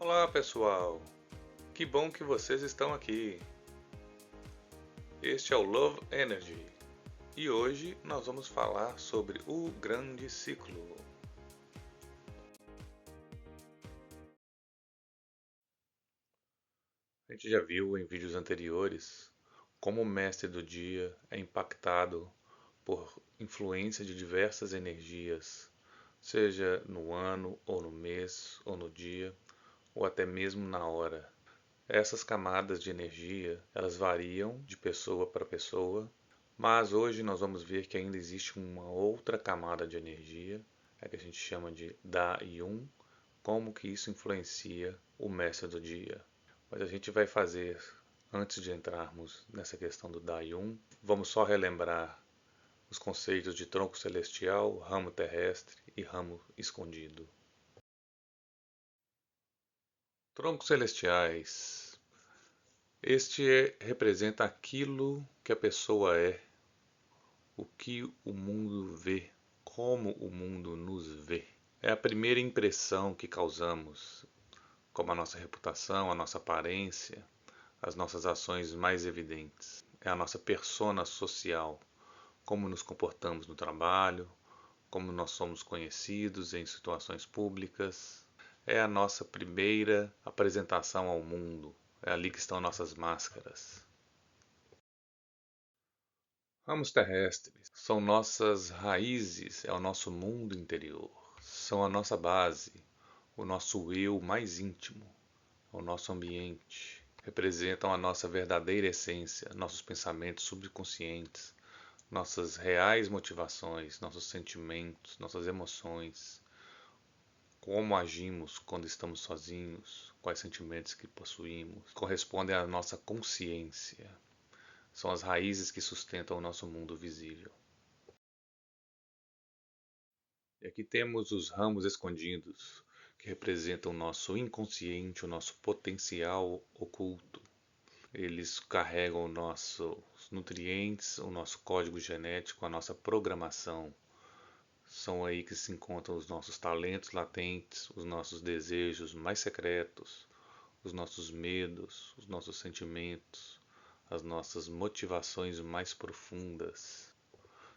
Olá pessoal, que bom que vocês estão aqui. Este é o Love Energy e hoje nós vamos falar sobre o grande ciclo. A gente já viu em vídeos anteriores como o mestre do dia é impactado por influência de diversas energias, seja no ano, ou no mês, ou no dia, ou até mesmo na hora. Essas camadas de energia, elas variam de pessoa para pessoa, mas hoje nós vamos ver que ainda existe uma outra camada de energia, que a gente chama de Da Yun, como que isso influencia o mestre do dia. Mas a gente vai fazer, antes de entrarmos nessa questão do Da Yun, vamos só relembrar os conceitos de tronco celestial, ramo terrestre e ramo escondido. Troncos celestiais. Representa aquilo que a pessoa é, o que o mundo vê, como o mundo nos vê. É a primeira impressão que causamos, como a nossa reputação, a nossa aparência, as nossas ações mais evidentes. É a nossa persona social, como nos comportamos no trabalho, como nós somos conhecidos em situações públicas. É a nossa primeira apresentação ao mundo. É ali que estão nossas máscaras. Ramos terrestres são nossas raízes, é o nosso mundo interior, são a nossa base, o nosso eu mais íntimo, o nosso ambiente. Representam a nossa verdadeira essência, nossos pensamentos subconscientes, nossas reais motivações, nossos sentimentos, nossas emoções, como agimos quando estamos sozinhos, quais sentimentos que possuímos, correspondem à nossa consciência. São as raízes que sustentam o nosso mundo visível. E aqui temos os ramos escondidos, que representam o nosso inconsciente, o nosso potencial oculto. Eles carregam os nossos nutrientes, o nosso código genético, a nossa programação. São aí que se encontram os nossos talentos latentes, os nossos desejos mais secretos, os nossos medos, os nossos sentimentos, as nossas motivações mais profundas.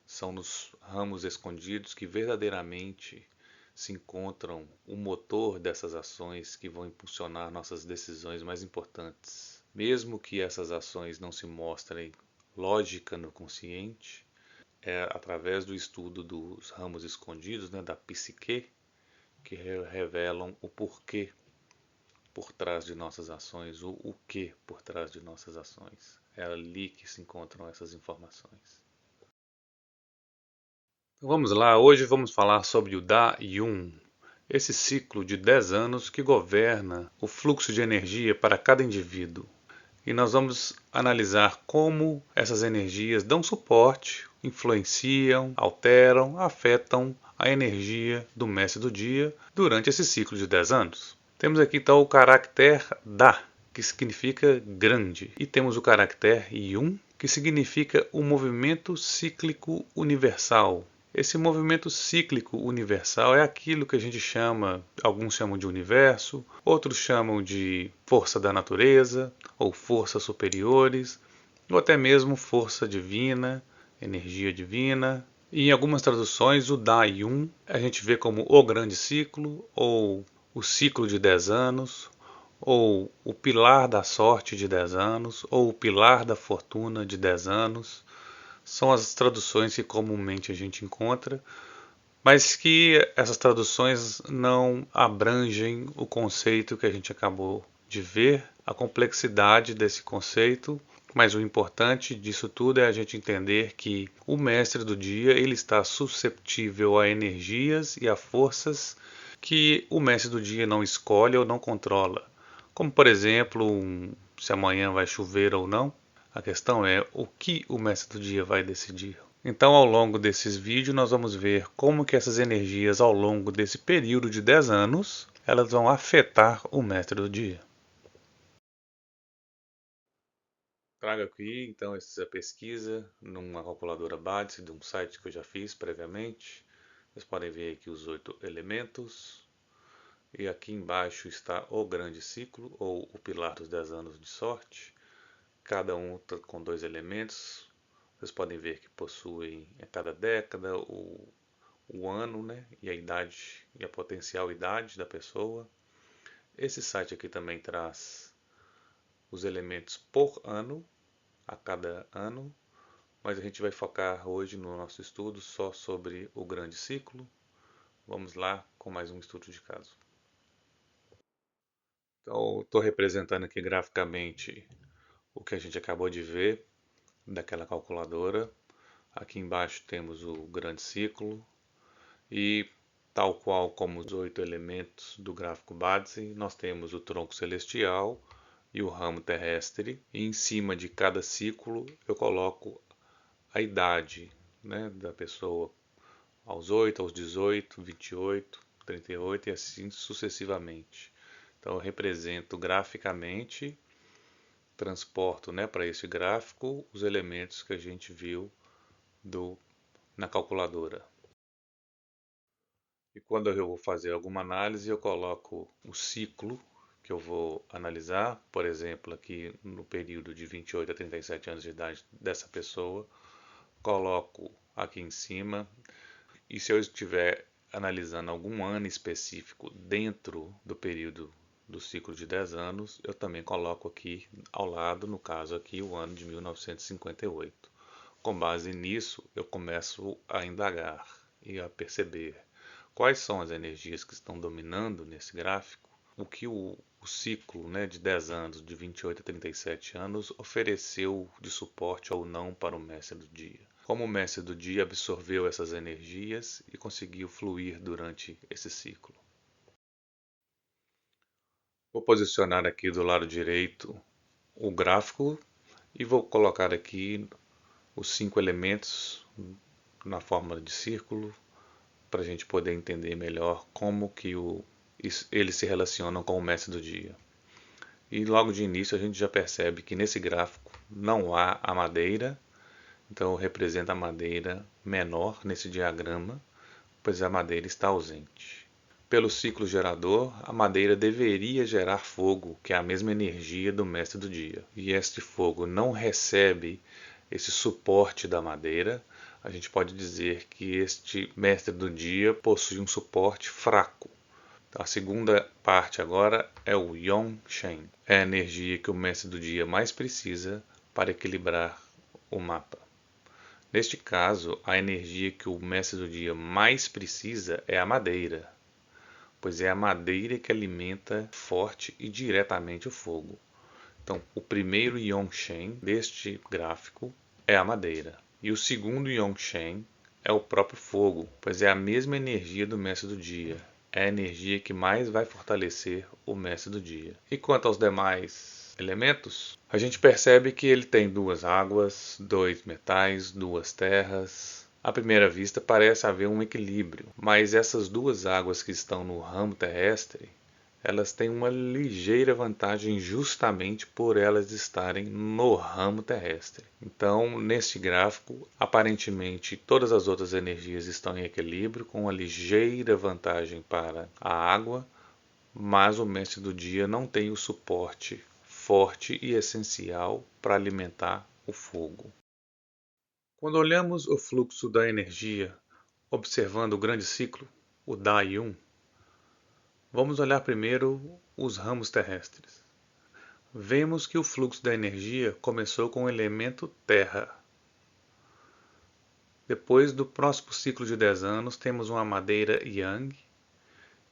São nos ramos escondidos que verdadeiramente se encontram o motor dessas ações que vão impulsionar nossas decisões mais importantes. Mesmo que essas ações não se mostrem lógica no consciente, é através do estudo dos ramos escondidos, da psique, que revelam o porquê por trás de nossas ações, o que por trás de nossas ações. É ali que se encontram essas informações. Então vamos lá, hoje vamos falar sobre o Da Yun, esse ciclo de 10 anos que governa o fluxo de energia para cada indivíduo. E nós vamos analisar como essas energias dão suporte, influenciam, alteram, afetam a energia do mestre do dia durante esse ciclo de 10 anos. Temos aqui então o caractere Da, que significa grande, e temos o caractere Yun, que significa o movimento cíclico universal. Esse movimento cíclico universal é aquilo que a gente chama, alguns chamam de universo, outros chamam de força da natureza, ou forças superiores, ou até mesmo força divina, energia divina. E em algumas traduções, o Da Yun a gente vê como o grande ciclo, ou o ciclo de 10 anos, ou o pilar da sorte de 10 anos, ou o pilar da fortuna de 10 anos. São as traduções que comumente a gente encontra, mas que essas traduções não abrangem o conceito que a gente acabou de ver, a complexidade desse conceito, mas o importante disso tudo é a gente entender que o mestre do dia ele está susceptível a energias e a forças que o mestre do dia não escolhe ou não controla, como por exemplo, se amanhã vai chover ou não. A questão é o que o mestre do dia vai decidir. Então, ao longo desses vídeos, nós vamos ver como que essas energias, ao longo desse período de 10 anos, elas vão afetar o mestre do dia. Trago aqui, então, essa pesquisa numa calculadora base de um site que eu já fiz previamente. Vocês podem ver aqui os 8 elementos. E aqui embaixo está o grande ciclo, ou o pilar dos 10 anos de sorte. Cada um com 2 elementos. Vocês podem ver que possuem a cada década o ano, né, e a idade e a potencial idade da pessoa. Esse site aqui também traz os elementos por ano, a cada ano, mas a gente vai focar hoje no nosso estudo só sobre o grande ciclo. Vamos lá com mais um estudo de caso. Então, estou representando aqui graficamente o que a gente acabou de ver daquela calculadora. Aqui embaixo temos o grande ciclo e, tal qual como os 8 elementos do gráfico base, nós temos o tronco celestial e o ramo terrestre. E em cima de cada ciclo eu coloco a idade, né, da pessoa aos 8, aos 18, 28, 38 e assim sucessivamente. Então eu represento graficamente, transporto, né, para esse gráfico os elementos que a gente viu na calculadora. E quando eu vou fazer alguma análise, eu coloco o ciclo que eu vou analisar, por exemplo, aqui no período de 28 a 37 anos de idade dessa pessoa, coloco aqui em cima. E se eu estiver analisando algum ano específico dentro do período do ciclo de 10 anos, eu também coloco aqui ao lado, no caso aqui, o ano de 1958. Com base nisso, eu começo a indagar e a perceber quais são as energias que estão dominando nesse gráfico, o que o ciclo, né, de 10 anos, de 28 a 37 anos, ofereceu de suporte ou não para o mestre do dia. Como o mestre do dia absorveu essas energias e conseguiu fluir durante esse ciclo. Vou posicionar aqui do lado direito o gráfico e vou colocar aqui os 5 elementos na forma de círculo para a gente poder entender melhor como que eles se relacionam com o mestre do dia. E logo de início a gente já percebe que nesse gráfico não há a madeira, então representa a madeira menor nesse diagrama, pois a madeira está ausente. Pelo ciclo gerador, a madeira deveria gerar fogo, que é a mesma energia do mestre do dia. E este fogo não recebe esse suporte da madeira. A gente pode dizer que este mestre do dia possui um suporte fraco. A segunda parte agora é o Yongshen. É a energia que o mestre do dia mais precisa para equilibrar o mapa. Neste caso, a energia que o mestre do dia mais precisa é a madeira, pois é a madeira que alimenta forte e diretamente o fogo. Então, o primeiro Yongshen deste gráfico é a madeira. E o segundo Yongshen é o próprio fogo, pois é a mesma energia do mestre do dia. É a energia que mais vai fortalecer o mestre do dia. E quanto aos demais elementos, a gente percebe que ele tem 2 águas, 2 metais, 2 terras. À primeira vista parece haver um equilíbrio, mas essas 2 águas que estão no ramo terrestre, elas têm uma ligeira vantagem justamente por elas estarem no ramo terrestre. Então, neste gráfico, aparentemente todas as outras energias estão em equilíbrio, com uma ligeira vantagem para a água, mas o mestre do dia não tem o suporte forte e essencial para alimentar o fogo. Quando olhamos o fluxo da energia, observando o grande ciclo, o Da-1, vamos olhar primeiro os ramos terrestres. Vemos que o fluxo da energia começou com o elemento Terra. Depois do próximo ciclo de 10 anos, temos uma madeira Yang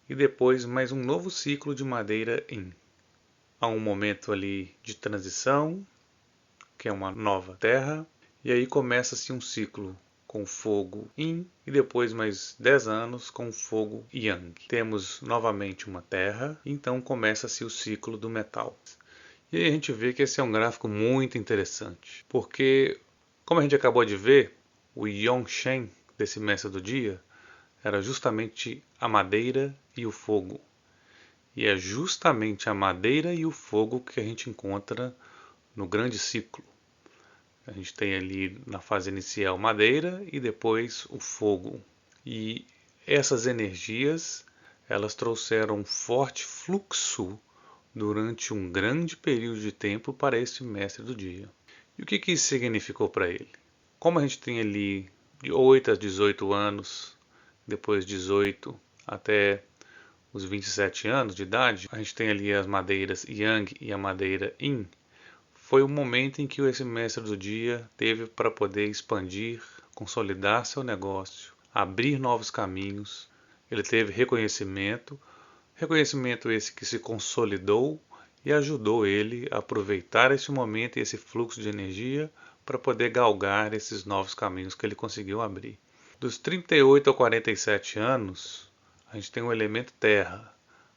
e depois mais um novo ciclo de madeira Yin. Há um momento ali de transição, que é uma nova Terra, e aí começa-se um ciclo com fogo Yin e depois mais 10 anos com fogo Yang. Temos novamente uma Terra, então começa-se o ciclo do metal. E aí a gente vê que esse é um gráfico muito interessante, porque, como a gente acabou de ver, o Yongshen desse mestre do dia era justamente a madeira e o fogo. E é justamente a madeira e o fogo que a gente encontra no grande ciclo. A gente tem ali na fase inicial madeira e depois o fogo. E essas energias elas trouxeram um forte fluxo durante um grande período de tempo para este mestre do dia. E o que isso significou para ele? Como a gente tem ali de 8 a 18 anos, depois 18 até os 27 anos de idade, a gente tem ali as madeiras Yang e a madeira Yin. Foi o momento em que esse mestre do dia teve para poder expandir, consolidar seu negócio, abrir novos caminhos. Ele teve reconhecimento, reconhecimento esse que se consolidou e ajudou ele a aproveitar esse momento e esse fluxo de energia para poder galgar esses novos caminhos que ele conseguiu abrir. Dos 38 a 47 anos, a gente tem o elemento terra.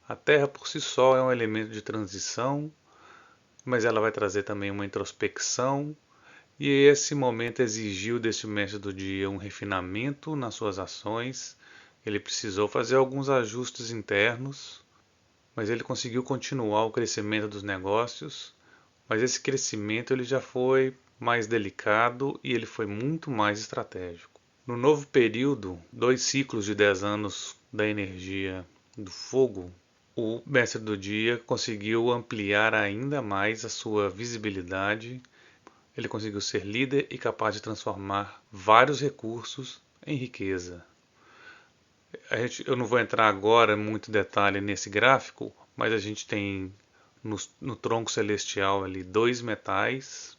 A terra por si só é um elemento de transição, mas ela vai trazer também uma introspecção, e esse momento exigiu desse mestre do dia um refinamento nas suas ações. Ele precisou fazer alguns ajustes internos, mas ele conseguiu continuar o crescimento dos negócios, mas esse crescimento ele já foi mais delicado e ele foi muito mais estratégico. No novo período, 2 ciclos de 10 anos da energia do fogo, o mestre do dia conseguiu ampliar ainda mais a sua visibilidade. Ele conseguiu ser líder e capaz de transformar vários recursos em riqueza. Eu não vou entrar agora em muito detalhe nesse gráfico, mas a gente tem no tronco celestial ali 2 metais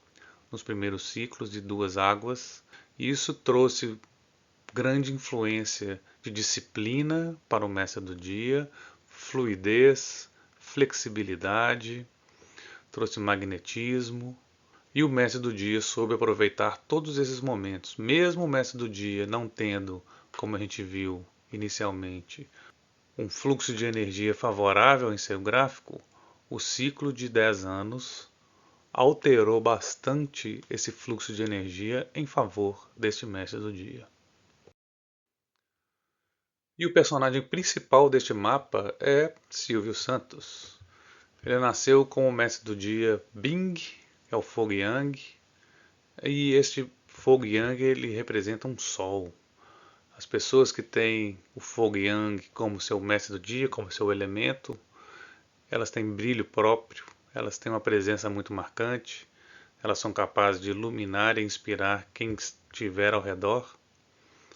nos primeiros ciclos de 2 águas. E isso trouxe grande influência de disciplina para o mestre do dia, fluidez, flexibilidade, trouxe magnetismo. E o mestre do dia soube aproveitar todos esses momentos, mesmo o mestre do dia não tendo, como a gente viu inicialmente, um fluxo de energia favorável em seu gráfico. O ciclo de 10 anos alterou bastante esse fluxo de energia em favor deste mestre do dia. E o personagem principal deste mapa é Silvio Santos. Ele nasceu com o mestre do dia Bing, que é o Fogo Yang, e este Fogo Yang ele representa um sol. As pessoas que têm o Fogo Yang como seu mestre do dia, como seu elemento, elas têm brilho próprio, elas têm uma presença muito marcante, elas são capazes de iluminar e inspirar quem estiver ao redor.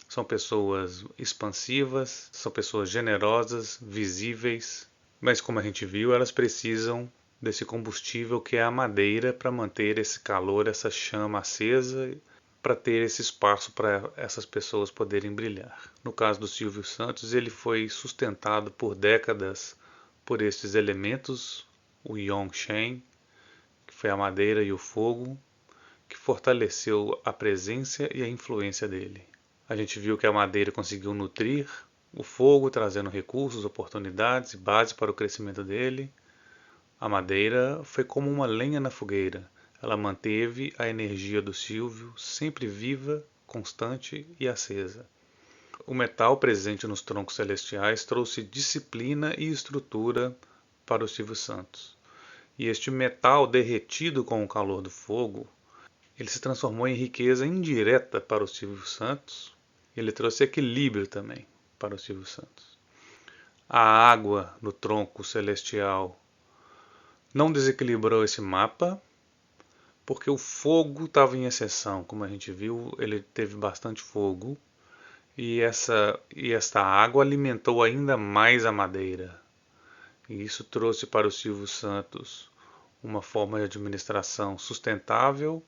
São pessoas expansivas, são pessoas generosas, visíveis, mas como a gente viu, elas precisam desse combustível que é a madeira para manter esse calor, essa chama acesa, para ter esse espaço para essas pessoas poderem brilhar. No caso do Silvio Santos, ele foi sustentado por décadas por esses elementos, o Yongshen, que foi a madeira e o fogo, que fortaleceu a presença e a influência dele. A gente viu que a madeira conseguiu nutrir o fogo, trazendo recursos, oportunidades e base para o crescimento dele. A madeira foi como uma lenha na fogueira. Ela manteve a energia do Silvio sempre viva, constante e acesa. O metal presente nos troncos celestiais trouxe disciplina e estrutura para o Silvio Santos. E este metal derretido com o calor do fogo, ele se transformou em riqueza indireta para o Silvio Santos. Ele trouxe equilíbrio também para o Silvio Santos. A água no tronco celestial não desequilibrou esse mapa, porque o fogo estava em exceção. Como a gente viu, ele teve bastante fogo. E esta água alimentou ainda mais a madeira. E isso trouxe para o Silvio Santos uma forma de administração sustentável,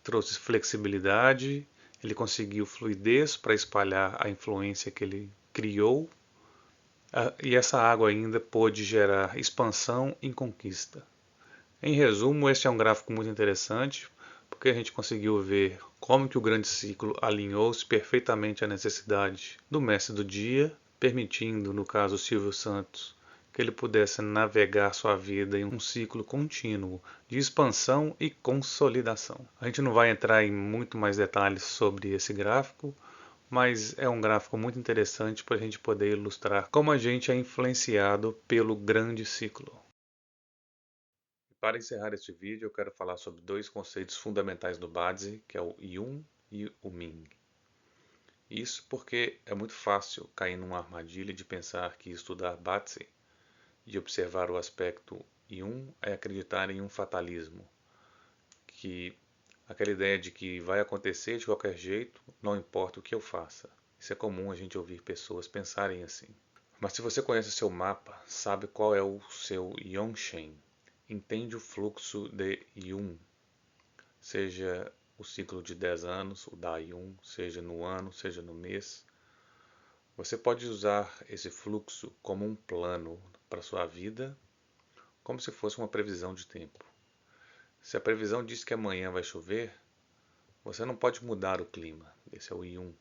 trouxe flexibilidade. Ele conseguiu fluidez para espalhar a influência que ele criou, e essa água ainda pôde gerar expansão em conquista. Em resumo, este é um gráfico muito interessante, porque a gente conseguiu ver como que o grande ciclo alinhou-se perfeitamente à necessidade do mestre do dia, permitindo, no caso Silvio Santos, que ele pudesse navegar sua vida em um ciclo contínuo de expansão e consolidação. A gente não vai entrar em muito mais detalhes sobre esse gráfico, mas é um gráfico muito interessante para a gente poder ilustrar como a gente é influenciado pelo grande ciclo. Para encerrar este vídeo, eu quero falar sobre 2 conceitos fundamentais do Bazi, que é o Yun e o Ming. Isso porque é muito fácil cair numa armadilha de pensar que estudar Batsy e observar o aspecto Yun é acreditar em um fatalismo, que aquela ideia de que vai acontecer de qualquer jeito, não importa o que eu faça. Isso é comum a gente ouvir pessoas pensarem assim. Mas se você conhece o seu mapa, sabe qual é o seu Yongshen, entende o fluxo de Yun, seja o ciclo de 10 anos, o Da Yun, seja no ano, seja no mês, você pode usar esse fluxo como um plano para sua vida, como se fosse uma previsão de tempo. Se a previsão diz que amanhã vai chover, você não pode mudar o clima, esse é o Yun,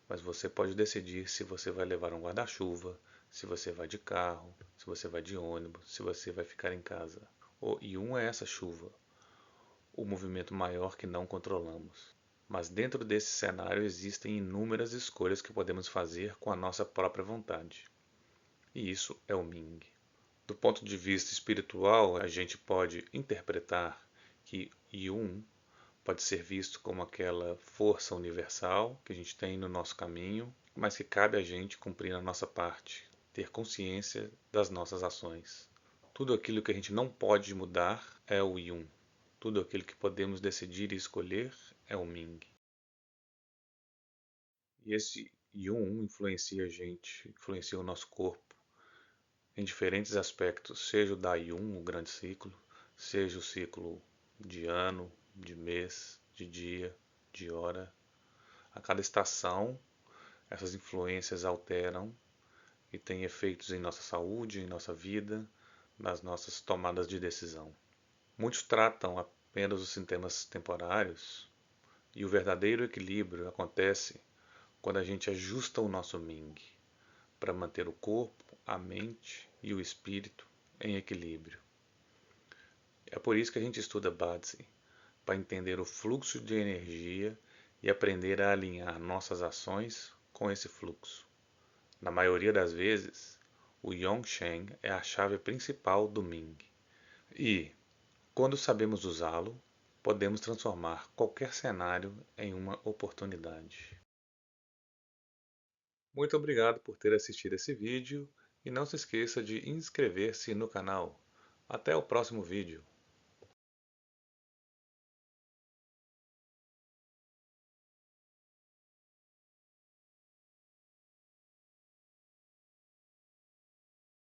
mas você pode decidir se você vai levar um guarda-chuva, se você vai de carro, se você vai de ônibus, se você vai ficar em casa. O Yun é essa chuva, o movimento maior que não controlamos. Mas dentro desse cenário existem inúmeras escolhas que podemos fazer com a nossa própria vontade. E isso é o Ming. Do ponto de vista espiritual, a gente pode interpretar que Yun pode ser visto como aquela força universal que a gente tem no nosso caminho, mas que cabe a gente cumprir a nossa parte, ter consciência das nossas ações. Tudo aquilo que a gente não pode mudar é o Yun. Tudo aquilo que podemos decidir e escolher é o Ming. E esse Yun influencia a gente, influencia o nosso corpo em diferentes aspectos, seja o da Yun, o grande ciclo, seja o ciclo de ano, de mês, de dia, de hora. A cada estação, essas influências alteram e têm efeitos em nossa saúde, em nossa vida, nas nossas tomadas de decisão. Muitos tratam apenas os sintomas temporários e o verdadeiro equilíbrio acontece quando a gente ajusta o nosso Ming para manter o corpo, a mente e o espírito em equilíbrio. É por isso que a gente estuda Bazi, para entender o fluxo de energia e aprender a alinhar nossas ações com esse fluxo. Na maioria das vezes, o Yongshen é a chave principal do Ming. E, quando sabemos usá-lo, podemos transformar qualquer cenário em uma oportunidade. Muito obrigado por ter assistido esse vídeo e não se esqueça de inscrever-se no canal. Até o próximo vídeo.